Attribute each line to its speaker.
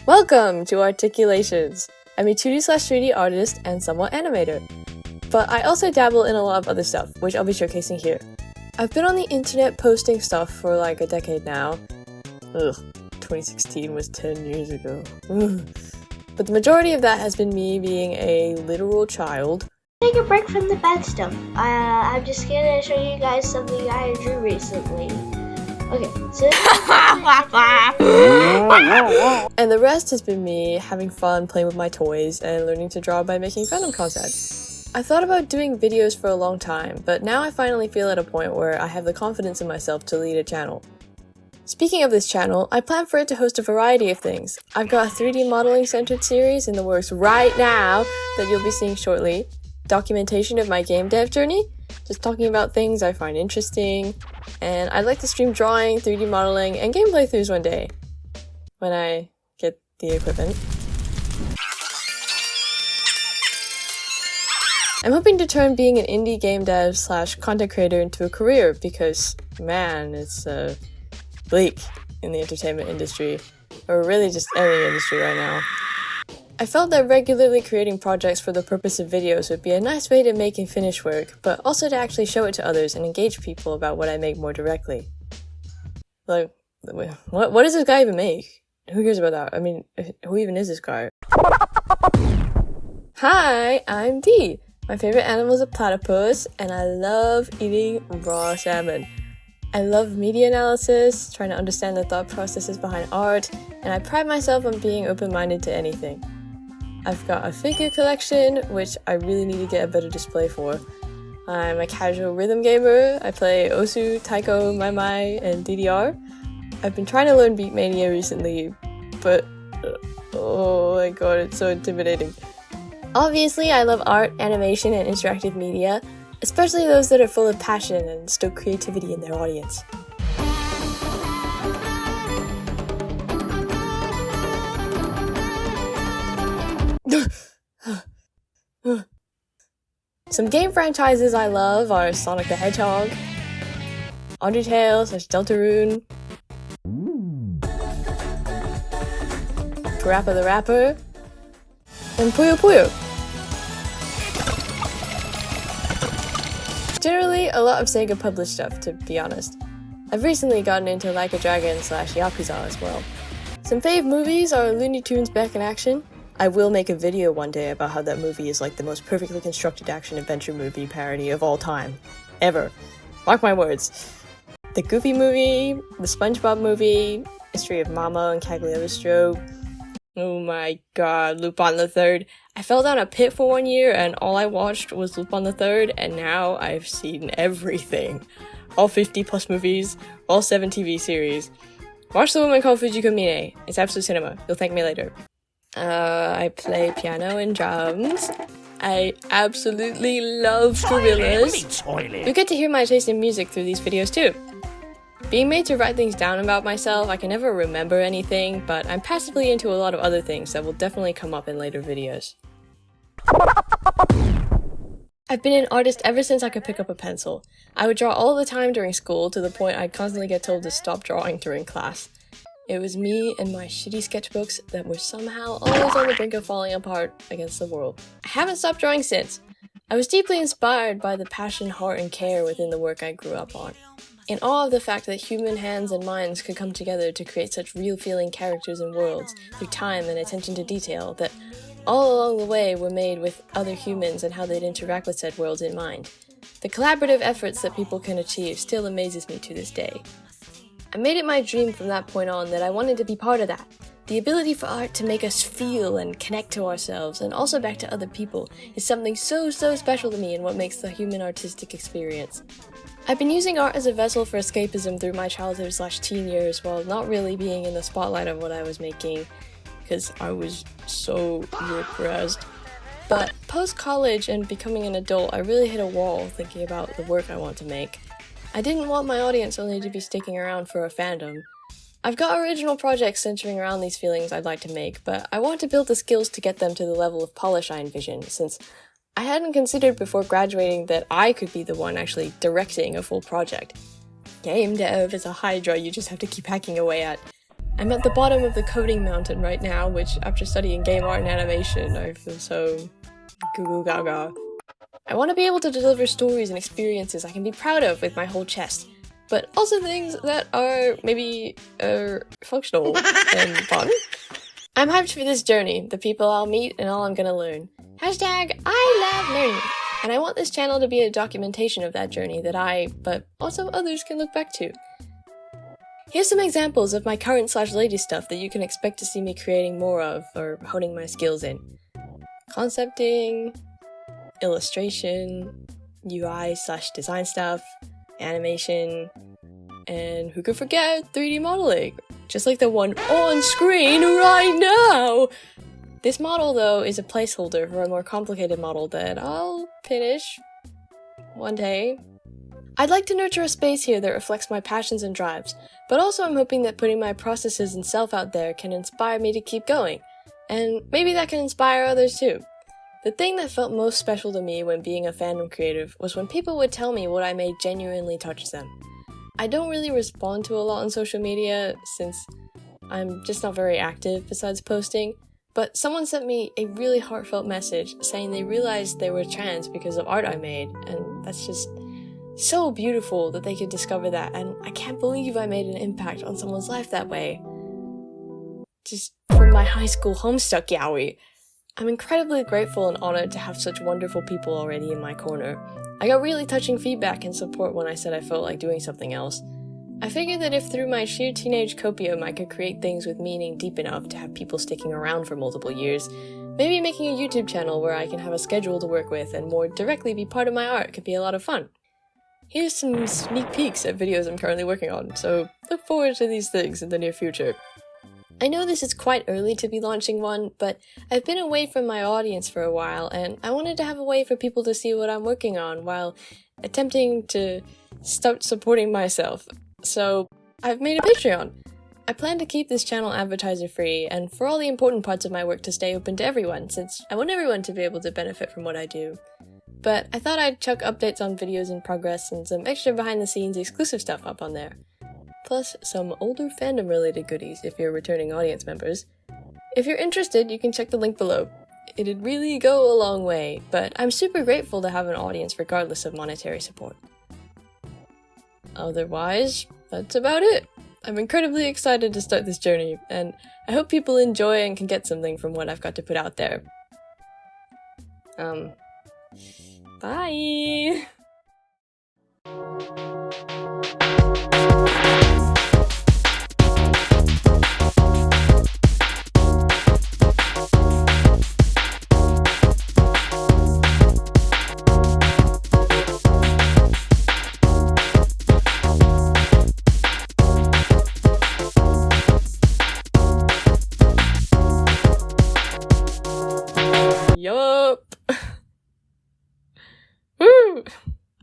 Speaker 1: Welcome to Articulations. I'm a 2D/3D artist and somewhat animator. But I also dabble in a lot of other stuff, which I'll be showcasing here. I've been on the internet posting stuff for like a decade now. 2016 was 10 years ago. But the majority of that has been me being a literal child.
Speaker 2: Take a break from the bad stuff. I'm just gonna show you guys something I drew recently. Okay, so
Speaker 1: and the rest has been me having fun playing with my toys and learning to draw by making fandom content. I thought about doing videos for a long time, but now I finally feel at a point where I have the confidence in myself to lead a channel. Speaking of this channel, I plan for it to host a variety of things. I've got a 3D modeling centered series in the works right now that you'll be seeing shortly, documentation of my game dev journey, just talking about things I find interesting, and I'd like to stream drawing, 3D modeling, and game playthroughs one day, when I get the equipment. I'm hoping to turn being an indie game dev / content creator into a career because, man, it's bleak in the entertainment industry, or really just any industry right now. I felt that regularly creating projects for the purpose of videos would be a nice way to make and finish work, but also to actually show it to others and engage people about what I make more directly. Like, what does this guy even make? Who cares about that? I mean, who even is this guy? Hi, I'm Dee. My favorite animal is a platypus, and I love eating raw salmon. I love media analysis, trying to understand the thought processes behind art, and I pride myself on being open-minded to anything. I've got a figure collection, which I really need to get a better display for. I'm a casual rhythm gamer. I play Osu, Taiko, Mai Mai, and DDR. I've been trying to learn Beatmania recently, but oh my god, it's so intimidating. Obviously, I love art, animation, and interactive media, especially those that are full of passion and stoke creativity in their audience. Some game franchises I love are Sonic the Hedgehog, Undertale / Deltarune, Parappa the Rapper, and Puyo. Generally, a lot of Sega published stuff, to be honest. I've recently gotten into Like a Dragon / Yakuza as well. Some fave movies are Looney Tunes Back in Action. I will make a video one day about how that movie is like the most perfectly constructed action-adventure movie parody of all time. Ever. Mark my words. The Goofy movie, the SpongeBob movie, History of Mama and Cagliostro. Oh my god, Lupin the Third. I fell down a pit for 1 year and all I watched was Lupin the Third, and now I've seen everything. All 50 plus movies, all 7 TV series. Watch the woman called Fujiko Mine. It's absolute cinema. You'll thank me later. I play piano and drums. I absolutely love gorillas. You get to hear my taste in music through these videos too. Being made to write things down about myself, I can never remember anything, but I'm passively into a lot of other things that will definitely come up in later videos. I've been an artist ever since I could pick up a pencil. I would draw all the time during school, to the point I'd constantly get told to stop drawing during class. It was me and my shitty sketchbooks that were somehow always on the brink of falling apart against the world. I haven't stopped drawing since. I was deeply inspired by the passion, heart, and care within the work I grew up on. In awe of the fact that human hands and minds could come together to create such real-feeling characters and worlds through time and attention to detail that all along the way were made with other humans and how they'd interact with said worlds in mind. The collaborative efforts that people can achieve still amazes me to this day. I made it my dream from that point on that I wanted to be part of that. The ability for art to make us feel and connect to ourselves and also back to other people is something so special to me and what makes the human artistic experience. I've been using art as a vessel for escapism through my childhood / teen years while not really being in the spotlight of what I was making because I was so repressed. But post-college and becoming an adult, I really hit a wall thinking about the work I want to make. I didn't want my audience only to be sticking around for a fandom. I've got original projects centering around these feelings I'd like to make, but I want to build the skills to get them to the level of polish I envision, since I hadn't considered before graduating that I could be the one actually directing a full project. Game dev is a hydra you just have to keep hacking away at. I'm at the bottom of the coding mountain right now, which after studying game art and animation, I feel so goo goo gaga. I want to be able to deliver stories and experiences I can be proud of with my whole chest, but also things that are maybe functional and fun. I'm hyped for this journey, the people I'll meet, and all I'm gonna learn. Hashtag I love learning. And I want this channel to be a documentation of that journey that I, but also others, can look back to. Here's some examples of my current/latest stuff that you can expect to see me creating more of, or honing my skills in. Concepting, illustration, UI/design stuff, animation, and who could forget 3D modeling? Just like the one on screen right now! This model, though, is a placeholder for a more complicated model that I'll finish one day. I'd like to nurture a space here that reflects my passions and drives, but also I'm hoping that putting my processes and self out there can inspire me to keep going, and maybe that can inspire others too. The thing that felt most special to me when being a fandom creative was when people would tell me what I made genuinely touch them. I don't really respond to a lot on social media since I'm just not very active besides posting, but someone sent me a really heartfelt message saying they realized they were trans because of art I made, and that's just so beautiful that they could discover that, and I can't believe I made an impact on someone's life that way. Just from my high school Homestuck yaoi. I'm incredibly grateful and honored to have such wonderful people already in my corner. I got really touching feedback and support when I said I felt like doing something else. I figured that if through my sheer teenage copium I could create things with meaning deep enough to have people sticking around for multiple years, maybe making a YouTube channel where I can have a schedule to work with and more directly be part of my art could be a lot of fun. Here's some sneak peeks at videos I'm currently working on, so look forward to these things in the near future. I know this is quite early to be launching one, but I've been away from my audience for a while, and I wanted to have a way for people to see what I'm working on while attempting to start supporting myself. So I've made a Patreon. I plan to keep this channel advertiser free, and for all the important parts of my work to stay open to everyone, since I want everyone to be able to benefit from what I do. But I thought I'd chuck updates on videos in progress and some extra behind-the-scenes exclusive stuff up on there. Plus some older fandom-related goodies if you're returning audience members. If you're interested, you can check the link below. It'd really go a long way, but I'm super grateful to have an audience regardless of monetary support. Otherwise, that's about it. I'm incredibly excited to start this journey, and I hope people enjoy and can get something from what I've got to put out there. Bye!